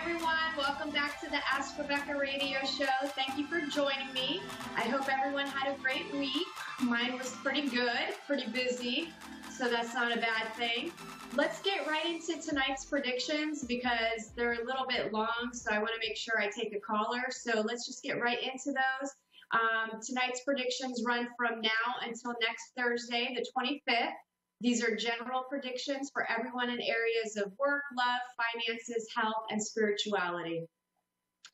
everyone. Welcome back to the Ask Rebecca radio show. Thank you for joining me. I hope everyone had a great week. Mine was pretty good, pretty busy, so that's not a bad thing. Let's get right into tonight's predictions because they're a little bit long, so I want to make sure I take a caller. So let's just get right into those. Tonight's predictions run from now until next Thursday, the 25th. These are general predictions for everyone in areas of work, love, finances, health, and spirituality.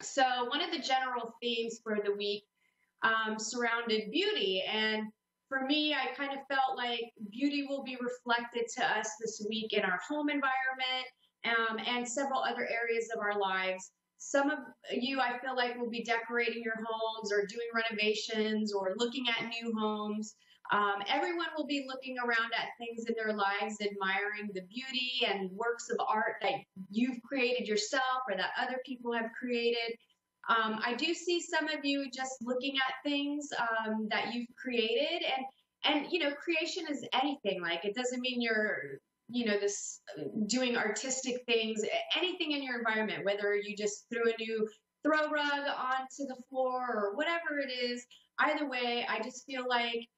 So one of the general themes for the week surrounded beauty. And for me, I kind of felt like beauty will be reflected to us this week in our home environment and several other areas of our lives. Some of you, I feel like, will be decorating your homes or doing renovations or looking at new homes. Everyone will be looking around at things in their lives, admiring the beauty and works of art that you've created yourself or that other people have created. I do see some of you just looking at things that you've created, and you know, creation is anything. Like, it doesn't mean you're, you know, this doing artistic things, anything in your environment, whether you just threw a new throw rug onto the floor or whatever it is. Either way, I just feel like,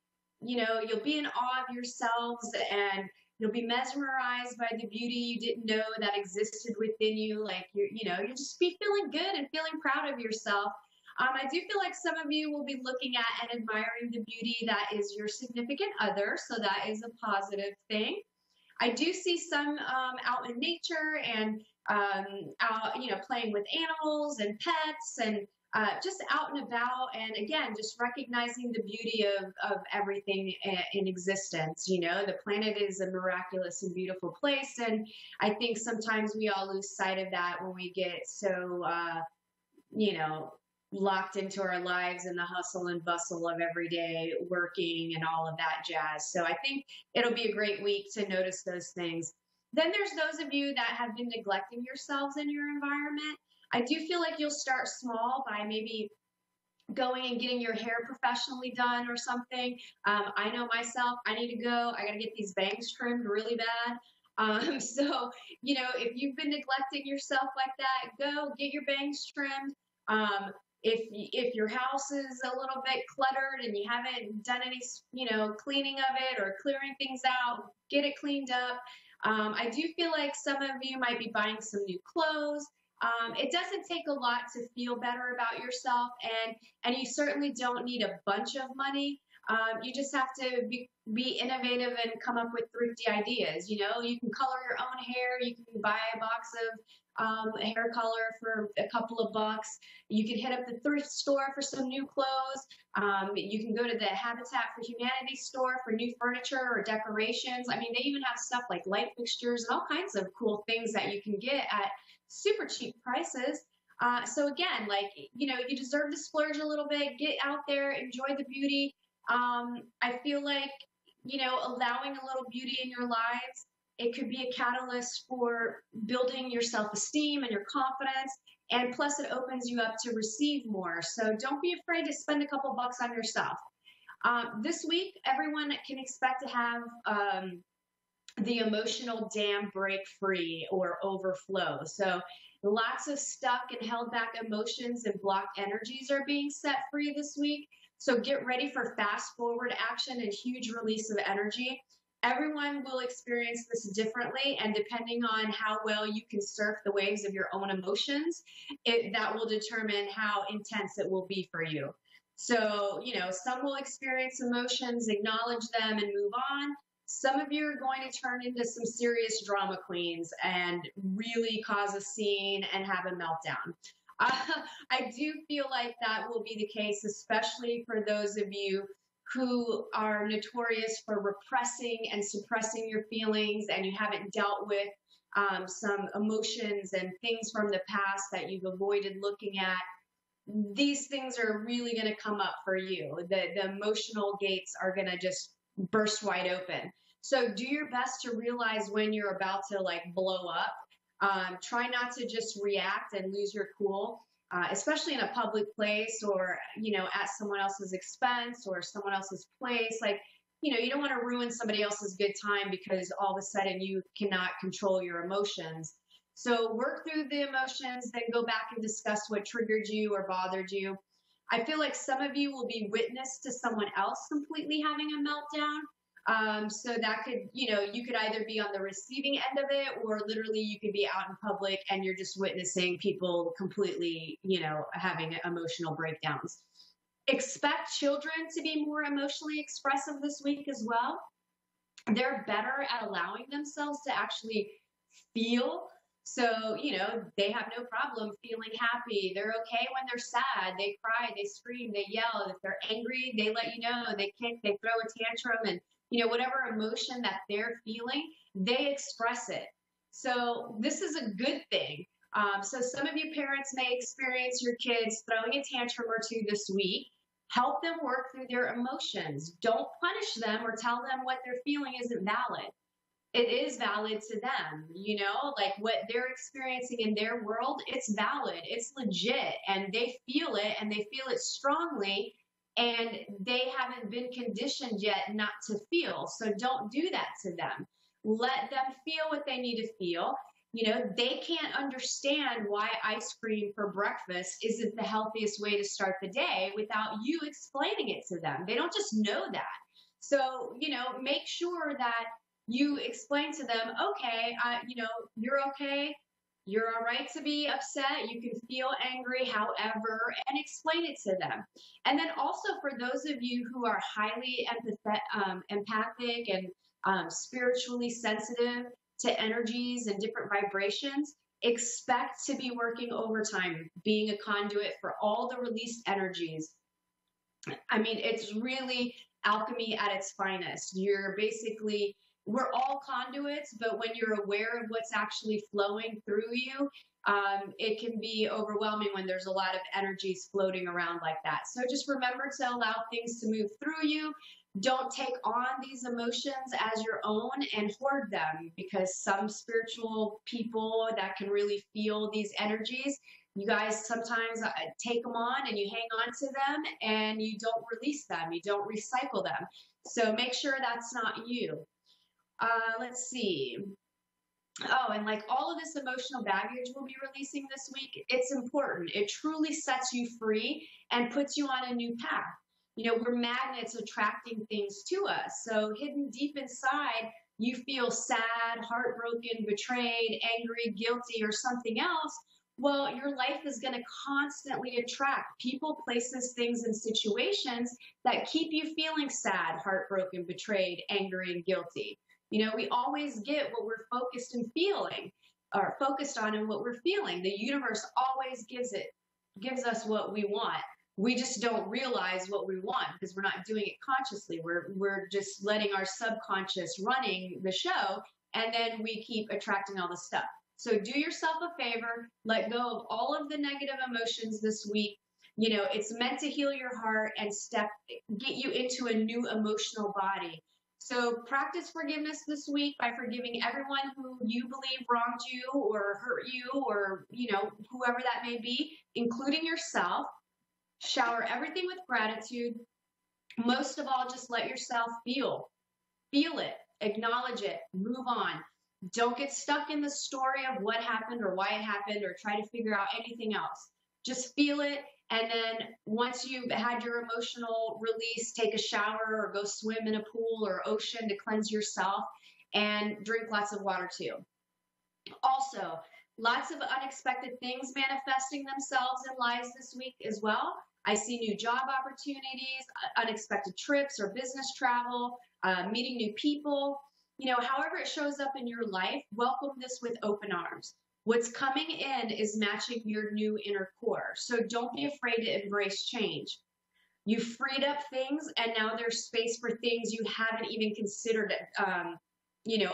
you know, you'll be in awe of yourselves and you'll be mesmerized by the beauty you didn't know that existed within you. Like, you'll just be feeling good and feeling proud of yourself. I do feel like some of you will be looking at and admiring the beauty that is your significant other. So that is a positive thing. I do see some out in nature and out, you know, playing with animals and pets and just out and about, and again, just recognizing the beauty of everything in existence. You know, the planet is a miraculous and beautiful place, and I think sometimes we all lose sight of that when we get so, you know, locked into our lives and the hustle and bustle of everyday working and all of that jazz. So I think it'll be a great week to notice those things. Then there's those of you that have been neglecting yourselves in your environment. I do feel like you'll start small by maybe going and getting your hair professionally done or something. I know myself, I need to go. I got to get these bangs trimmed really bad. So, you know, if you've been neglecting yourself like that, go get your bangs trimmed. If your house is a little bit cluttered and you haven't done any, you know, cleaning of it or clearing things out, get it cleaned up. I do feel like some of you might be buying some new clothes. It doesn't take a lot to feel better about yourself, and you certainly don't need a bunch of money. You just have to be innovative and come up with thrifty ideas. You know, you can color your own hair. You can buy a box of hair color for a couple of bucks. You can hit up the thrift store for some new clothes. You can go to the Habitat for Humanity store for new furniture or decorations. I mean, they even have stuff like light fixtures and all kinds of cool things that you can get at super cheap prices. So again, like, you know, you deserve to splurge a little bit, get out there, enjoy the beauty. I feel like, you know, allowing a little beauty in your lives, it could be a catalyst for building your self-esteem and your confidence. And plus it opens you up to receive more. So don't be afraid to spend a couple bucks on yourself. This week, everyone can expect to have the emotional dam break free or overflow. So lots of stuck and held back emotions and blocked energies are being set free this week. So get ready for fast forward action and huge release of energy. Everyone will experience this differently, and depending on how well you can surf the waves of your own emotions, that will determine how intense it will be for you. So, you know, some will experience emotions, acknowledge them, and move on. Some of you are going to turn into some serious drama queens and really cause a scene and have a meltdown. I do feel like that will be the case, especially for those of you who are notorious for repressing and suppressing your feelings, and you haven't dealt with some emotions and things from the past that you've avoided looking at. These things are really going to come up for you. The emotional gates are going to just burst wide open. So do your best to realize when you're about to like blow up. Try not to just react and lose your cool, especially in a public place or, you know, at someone else's expense or someone else's place. Like, you know, you don't want to ruin somebody else's good time because all of a sudden you cannot control your emotions. So work through the emotions, then go back and discuss what triggered you or bothered you. I feel like some of you will be witness to someone else completely having a meltdown. So that could, you could either be on the receiving end of it, or literally you could be out in public and you're just witnessing people completely, having emotional breakdowns. Expect children to be more emotionally expressive this week as well. They're better at allowing themselves to actually feel. So, they have no problem feeling happy. They're okay when they're sad. They cry, they scream, they yell. If they're angry, they let you know. They kick, they throw a tantrum, and, whatever emotion that they're feeling, they express it. So this is a good thing. So some of you parents may experience your kids throwing a tantrum or two this week. Help them work through their emotions. Don't punish them or tell them what they're feeling isn't valid. It is valid to them, like what they're experiencing in their world, it's valid, it's legit, and they feel it, and they feel it strongly, and they haven't been conditioned yet not to feel. So don't do that to them. Let them feel what they need to feel. They can't understand why ice cream for breakfast isn't the healthiest way to start the day without you explaining it to them. They don't just know that. So, make sure that you explain to them, okay, you're okay. You're all right to be upset. You can feel angry, however, and explain it to them. And then also for those of you who are highly empathic and spiritually sensitive to energies and different vibrations, expect to be working overtime, being a conduit for all the released energies. I mean, it's really alchemy at its finest. We're all conduits, but when you're aware of what's actually flowing through you, it can be overwhelming when there's a lot of energies floating around like that. So just remember to allow things to move through you. Don't take on these emotions as your own and hoard them, because some spiritual people that can really feel these energies, you guys sometimes take them on and you hang on to them and you don't release them. You don't recycle them. So make sure that's not you. Let's see. Oh, and like all of this emotional baggage we'll be releasing this week, it's important. It truly sets you free and puts you on a new path. We're magnets attracting things to us. So hidden deep inside, you feel sad, heartbroken, betrayed, angry, guilty, or something else. Well, your life is going to constantly attract people, places, things, and situations that keep you feeling sad, heartbroken, betrayed, angry, and guilty. We always get what we're focused and feeling, or focused on and what we're feeling. The universe always gives us what we want. We just don't realize what we want because we're not doing it consciously. We're just letting our subconscious running the show, and then we keep attracting all the stuff. So do yourself a favor, let go of all of the negative emotions this week. It's meant to heal your heart and get you into a new emotional body. So practice forgiveness this week by forgiving everyone who you believe wronged you or hurt you, or, whoever that may be, including yourself. Shower everything with gratitude. Most of all, just let yourself feel it, acknowledge it, move on. Don't get stuck in the story of what happened or why it happened, or try to figure out anything else. Just feel it. And then once you've had your emotional release, take a shower or go swim in a pool or ocean to cleanse yourself, and drink lots of water too. Also, lots of unexpected things manifesting themselves in lives this week as well. I see new job opportunities, unexpected trips or business travel, meeting new people. However it shows up in your life, welcome this with open arms. What's coming in is matching your new inner core. So don't be afraid to embrace change. You freed up things, and now there's space for things you haven't even considered,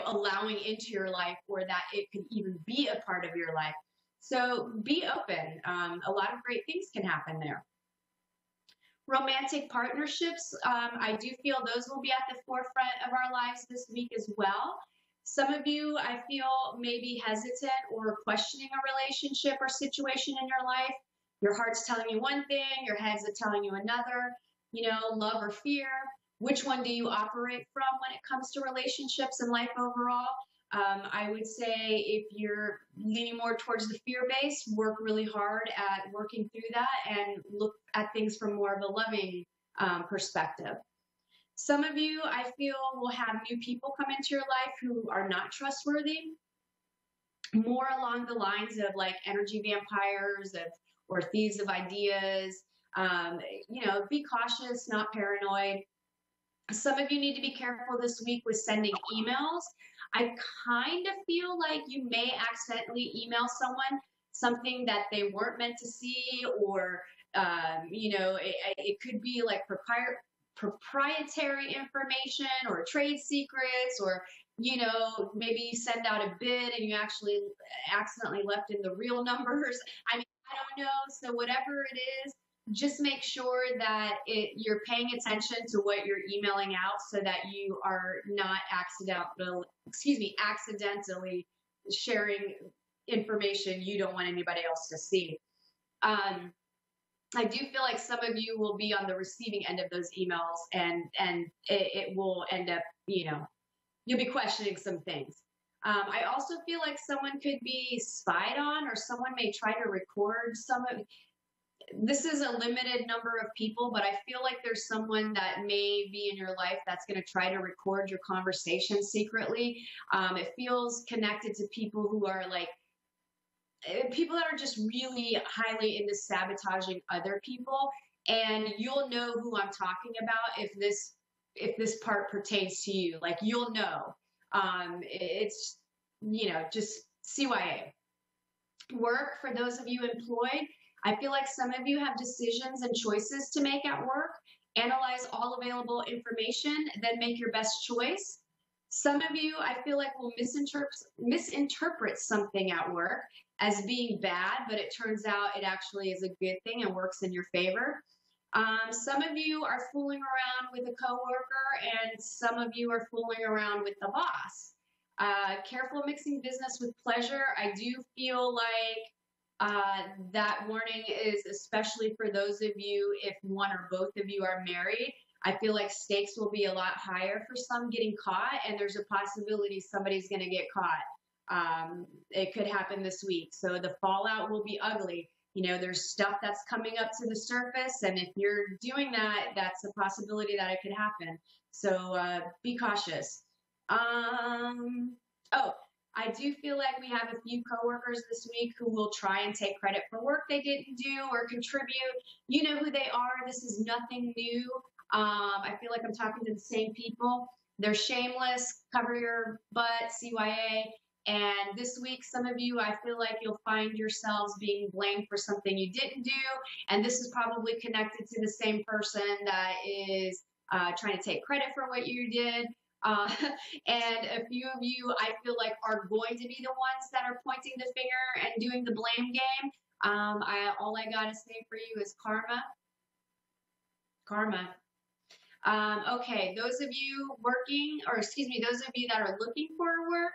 allowing into your life, or that it could even be a part of your life. So be open. A lot of great things can happen there. Romantic partnerships, I do feel those will be at the forefront of our lives this week as well. Some of you, I feel, may be hesitant or questioning a relationship or situation in your life. Your heart's telling you one thing, your head's telling you another, love or fear. Which one do you operate from when it comes to relationships and life overall? I would say if you're leaning more towards the fear base, work really hard at working through that and look at things from more of a loving perspective. Some of you, I feel, will have new people come into your life who are not trustworthy, more along the lines of like energy vampires or thieves of ideas. Be cautious, not paranoid. Some of you need to be careful this week with sending emails. I kind of feel like you may accidentally email someone something that they weren't meant to see, or it could be like proprietary information or trade secrets, or maybe you send out a bid and you actually accidentally left in the real numbers. I mean, I don't know. So whatever it is, just make sure that you're paying attention to what you're emailing out so that you are not accidentally sharing information you don't want anybody else to see. I do feel like some of you will be on the receiving end of those emails, and it will end up, you'll be questioning some things. I also feel like someone could be spied on, or someone may try to record some of. This is a limited number of people, but I feel like there's someone that may be in your life that's going to try to record your conversation secretly. It feels connected to people who are like, people that are just really highly into sabotaging other people. And you'll know who I'm talking about if this part pertains to you. Like, you'll know. It's, just CYA. Work, for those of you employed, I feel like some of you have decisions and choices to make at work. Analyze all available information, then make your best choice. Some of you, I feel like, will misinterpret something at work as being bad, but it turns out it actually is a good thing and works in your favor. Some of you are fooling around with a coworker, and some of you are fooling around with the boss. Careful mixing business with pleasure. I do feel like that warning is especially for those of you if one or both of you are married. I feel like stakes will be a lot higher for some getting caught, and there's a possibility somebody's going to get caught. It could happen this week. So the fallout will be ugly. There's stuff that's coming up to the surface, and if you're doing that, that's a possibility that it could happen. So be cautious. I do feel like we have a few coworkers this week who will try and take credit for work they didn't do or contribute. You know who they are. This is nothing new. I feel like I'm talking to the same people. They're shameless, cover your butt, CYA. And this week, some of you, I feel like you'll find yourselves being blamed for something you didn't do. And this is probably connected to the same person that is trying to take credit for what you did. And a few of you, I feel like, are going to be the ones that are pointing the finger and doing the blame game. All I got to say for you is karma. Karma. Okay, those of you those of you that are looking for work,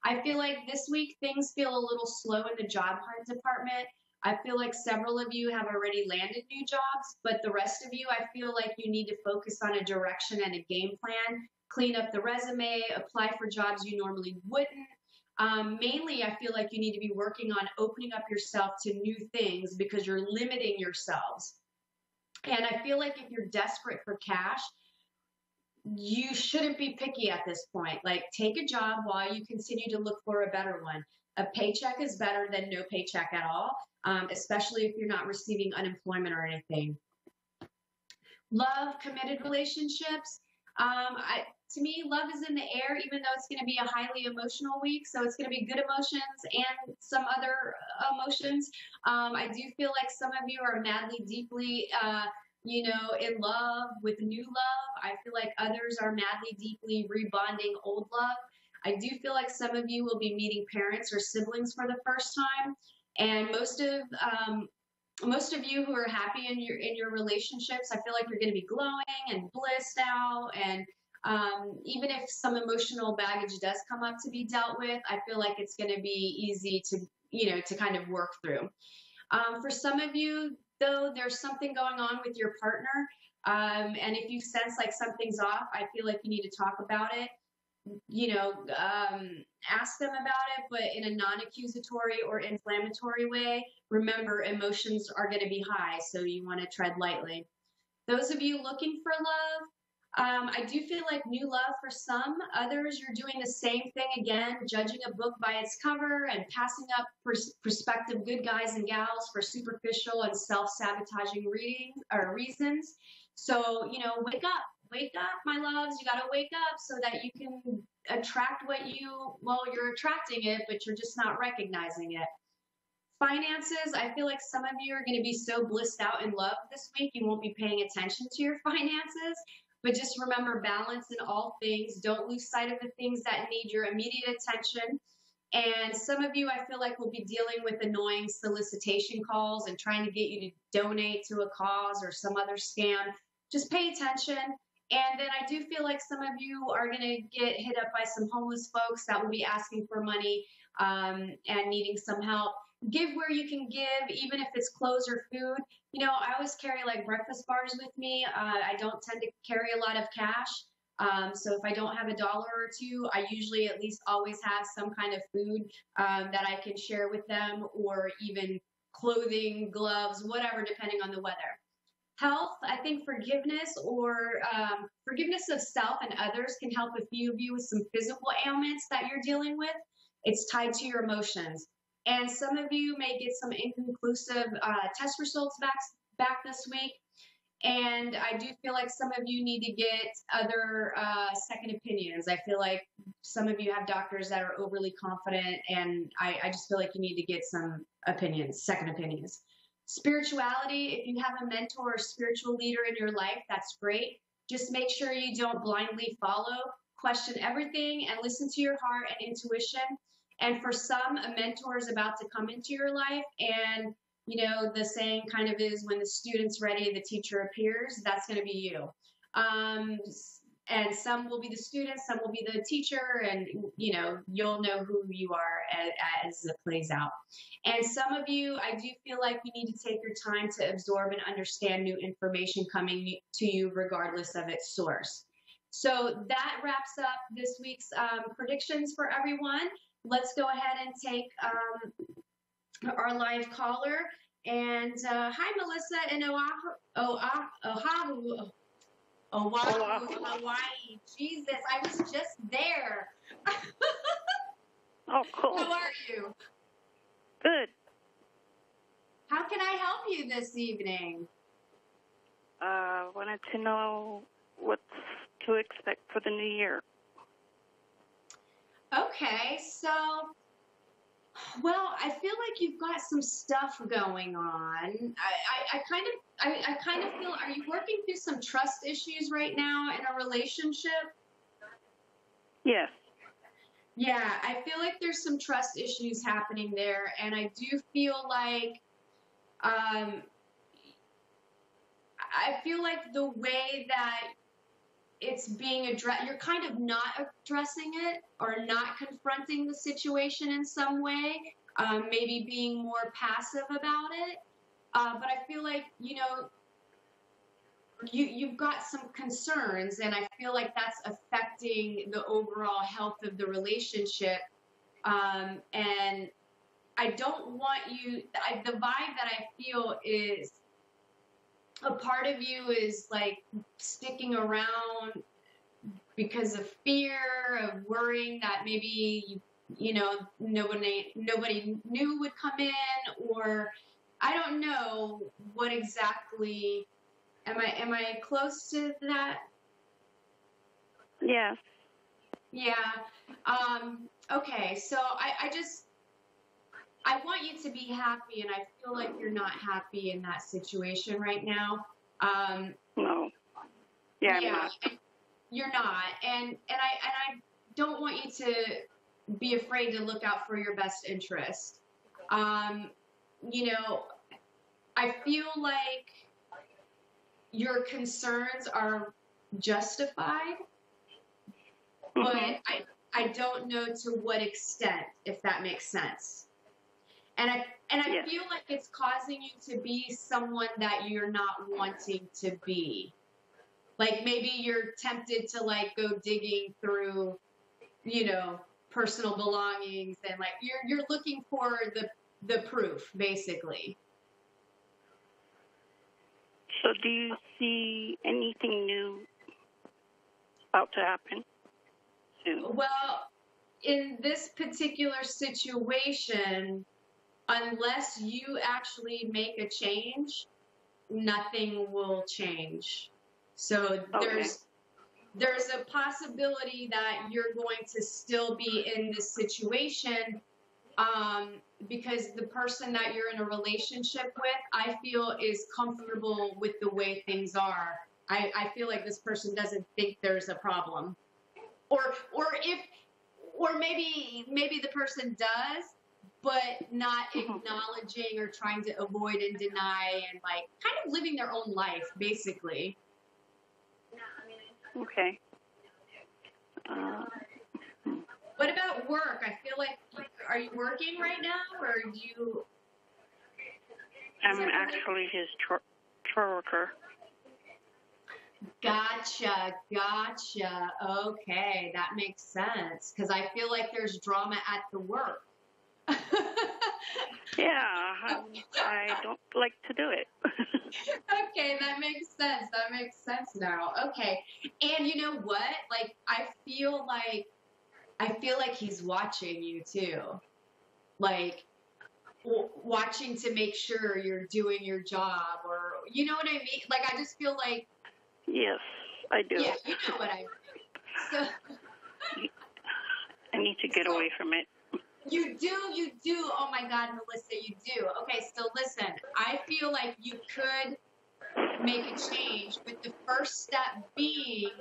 I feel like this week things feel a little slow in the job hunt department. I feel like several of you have already landed new jobs, but the rest of you, I feel like you need to focus on a direction and a game plan. Clean up the resume, apply for jobs you normally wouldn't. Mainly, I feel like you need to be working on opening up yourself to new things because you're limiting yourselves. And I feel like if you're desperate for cash, you shouldn't be picky at this point. Like, take a job while you continue to look for a better one. A paycheck is better than no paycheck at all, especially if you're not receiving unemployment or anything. Love, committed relationships. To me, love is in the air, even though it's going to be a highly emotional week. So it's going to be good emotions and some other emotions. I do feel like some of you are madly, deeply, in love with new love. I feel like others are madly, deeply rebonding old love. I do feel like some of you will be meeting parents or siblings for the first time. And most of you who are happy in your relationships, I feel like you're going to be glowing and blissed out. And even if some emotional baggage does come up to be dealt with, I feel like it's going to be easy to kind of work through. For some of you, though, there's something going on with your partner. And if you sense like something's off, I feel like you need to talk about it. ask them about it, but in a non-accusatory or inflammatory way. Remember, emotions are going to be high, so you want to tread lightly. Those of you looking for love, I do feel like new love for some. Others, you're doing the same thing again, judging a book by its cover and passing up prospective good guys and gals for superficial and self-sabotaging reasons. So, wake up, my loves. You got to wake up so that you can attract you're attracting it, but you're just not recognizing it. Finances, I feel like some of you are going to be so blissed out in love this week, you won't be paying attention to your finances. But just remember balance in all things. Don't lose sight of the things that need your immediate attention. And some of you, I feel like, will be dealing with annoying solicitation calls and trying to get you to donate to a cause or some other scam. Just pay attention. And then I do feel like some of you are going to get hit up by some homeless folks that will be asking for money and needing some help. Give where you can give, even if it's clothes or food. I always carry like breakfast bars with me. I don't tend to carry a lot of cash. So if I don't have $1 or $2, I usually at least always have some kind of food that I can share with them, or even clothing, gloves, whatever, depending on the weather. Health, I think forgiveness of self and others can help a few of you with some physical ailments that you're dealing with. It's tied to your emotions. And some of you may get some inconclusive test results back this week. And I do feel like some of you need to get other second opinions. I feel like some of you have doctors that are overly confident, and I just feel like you need to get some second opinions. Spirituality, if you have a mentor or spiritual leader in your life, that's great. Just make sure you don't blindly follow. Question everything and listen to your heart and intuition. And for some, a mentor is about to come into your life, and the saying kind of is, when the student's ready, the teacher appears. That's going to be you. And some will be the student, some will be the teacher, and you'll know who you are as it plays out. And some of you, I do feel like you need to take your time to absorb and understand new information coming to you regardless of its source. So that wraps up this week's predictions for everyone. Let's go ahead and take our live caller. And hi, Melissa in Oahu, Hawaii. Jesus, I was just there. Oh, cool. How are you? Good. How can I help you this evening? Wanted to know what to expect for the new year. Okay, so, well, I feel like you've got some stuff going on. I kind of feel, are you working through some trust issues right now in a relationship? Yes. Yeah, I feel like there's some trust issues happening there, and I do feel like, I feel like the way that it's being addressed, you're kind of not addressing it or not confronting the situation in some way, maybe being more passive about it. But I feel like, you've got some concerns, and I feel like that's affecting the overall health of the relationship. And I don't want you, the vibe that I feel is, a part of you is like sticking around because of fear, of worrying that maybe, nobody new would come in, or I don't know what exactly. Am I close to that? Yes. Yeah. Okay. So I want you to be happy, and I feel like you're not happy in that situation right now. No. Yeah. I'm not. You're not, and I don't want you to be afraid to look out for your best interest. I feel like your concerns are justified, but I don't know to what extent, if that makes sense. And I Yes. feel like it's causing you to be someone that you're not wanting to be. Like maybe you're tempted to like go digging through personal belongings, and like you're looking for the proof, basically. So do you see anything new about to happen soon? Well, in this particular situation, unless you actually make a change, nothing will change. So there's a possibility that you're going to still be in this situation, because the person that you're in a relationship with, I feel, is comfortable with the way things are. I feel like this person doesn't think there's a problem, or maybe the person does, but not acknowledging or trying to avoid and deny, and like kind of living their own life, basically. Okay. What about work? I feel like, are you working right now, or do you? I'm actually his chore worker. Gotcha. Okay, that makes sense, because I feel like there's drama at the work. Yeah, I don't like to do it. Okay, that makes sense now. Okay, and you know what? Like, I feel like he's watching you too, like watching to make sure you're doing your job, or you know what I mean? Like, I just feel like. Yes, I do. Yeah, you know what I mean. So I need to get away from it. You do. Oh my God, Melissa, you do. Okay, so listen, I feel like you could make a change, with the first step being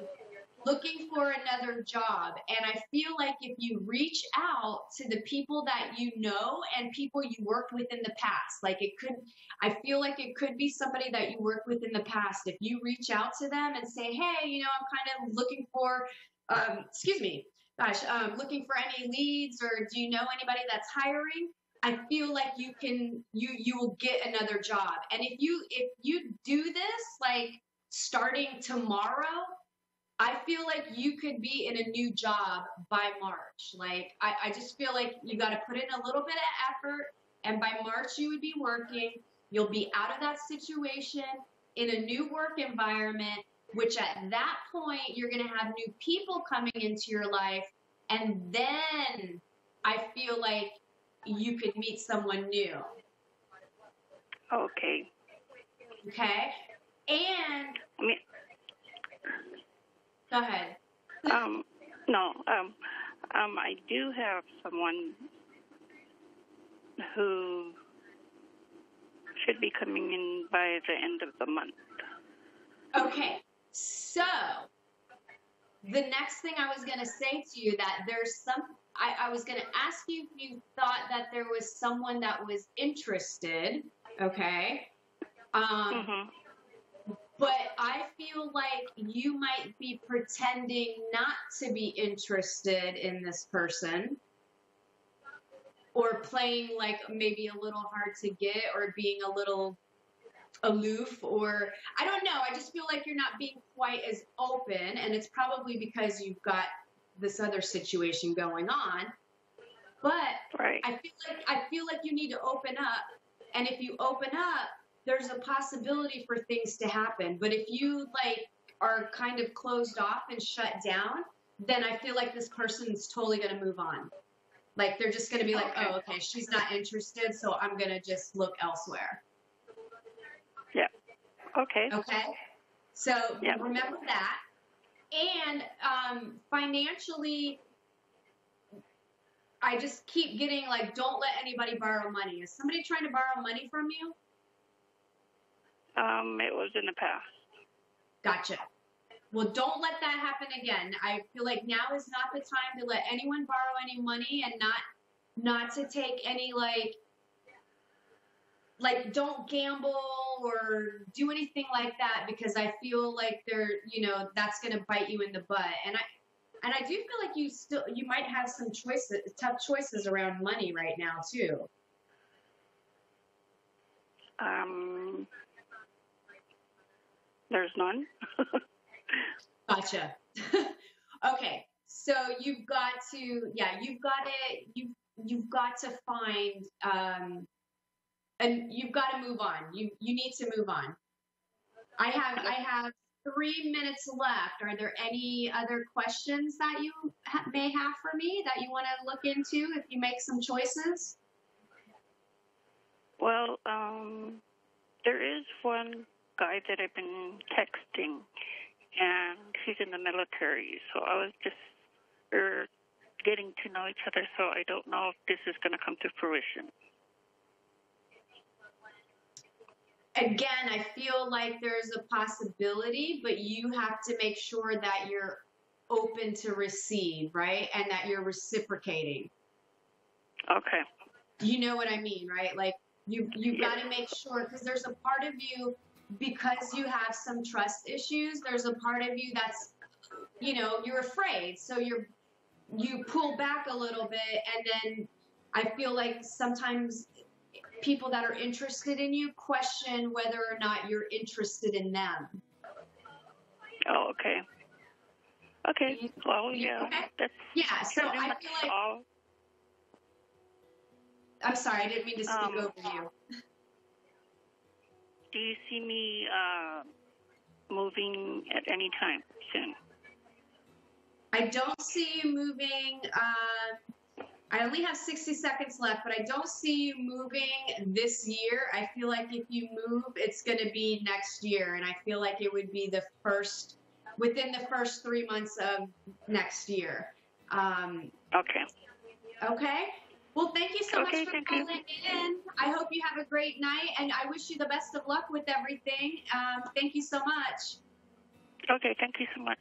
looking for another job. And I feel like if you reach out to the people that you know and people you worked with in the past, I feel like it could be somebody that you worked with in the past. If you reach out to them and say, hey, I'm kind of looking for, looking for any leads, or do you know anybody that's hiring? I feel like you will get another job. And if you do this, like starting tomorrow, I feel like you could be in a new job by March. Like, I just feel like you got to put in a little bit of effort, and by March you would be working. You'll be out of that situation in a new work environment, which at that point you're going to have new people coming into your life. And then I feel like you could meet someone new. Okay. Okay? And go ahead. No. I do have someone who should be coming in by the end of the month. Okay. So the next thing I was going to say to you, that there's I was going to ask you if you thought that there was someone that was interested. Okay. But I feel like you might be pretending not to be interested in this person, or playing like maybe a little hard to get, or being a little aloof, or I don't know. I just feel like you're not being quite as open, and it's probably because you've got this other situation going on. But right. I feel like you need to open up, and if you open up, there's a possibility for things to happen. But if you are kind of closed off and shut down, then I feel like this person's totally going to move on. Like, they're just going to be like, oh, okay, she's not interested, so I'm going to just look elsewhere. Yeah. Okay. Okay. So remember that. And financially, I just keep getting like, don't let anybody borrow money. Is somebody trying to borrow money from you? It was in the past. Gotcha. Well, don't let that happen again. I feel like now is not the time to let anyone borrow any money, and not to take any like don't gamble or do anything like that, because I feel like that's going to bite you in the butt. And I do feel like you might have some tough choices around money right now too. There's none. Gotcha. Okay. So you've got to, you've got to find, and you've got to move on. You need to move on. I have 3 minutes left. Are there any other questions that you may have for me that you want to look into if you make some choices? Well, there is one guy that I've been texting, and he's in the military. So I was just getting to know each other, so I don't know if this is going to come to fruition. Again, I feel like there's a possibility, but you have to make sure that you're open to receive, right? And that you're reciprocating. Okay. You know what I mean, right? Like you've got to make sure, because there's a part of you, because you have some trust issues, there's a part of you that's, you're afraid. So you pull back a little bit, and then I feel like sometimes people that are interested in you question whether or not you're interested in them. Oh, okay. Okay. Well, yeah. Okay. That's so I feel like all. I'm sorry, I didn't mean to speak over you. Do you see me moving at any time soon? I don't see you moving. I only have 60 seconds left, but I don't see you moving this year. I feel like if you move, it's going to be next year. And I feel like it would be within the first 3 months of next year. Okay. Okay. Well, thank you so much for calling in. I hope you have a great night, and I wish you the best of luck with everything. Thank you so much. Okay, thank you so much.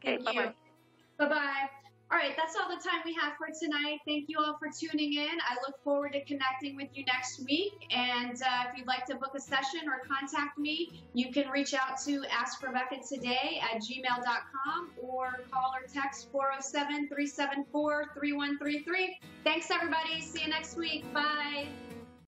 Okay, bye-bye. Bye-bye. All right, that's all the time we have for tonight. Thank you all for tuning in. I look forward to connecting with you next week. And if you'd like to book a session or contact me, you can reach out to AskRebecca@gmail.com or call or text 407-374-3133. Thanks, everybody. See you next week. Bye.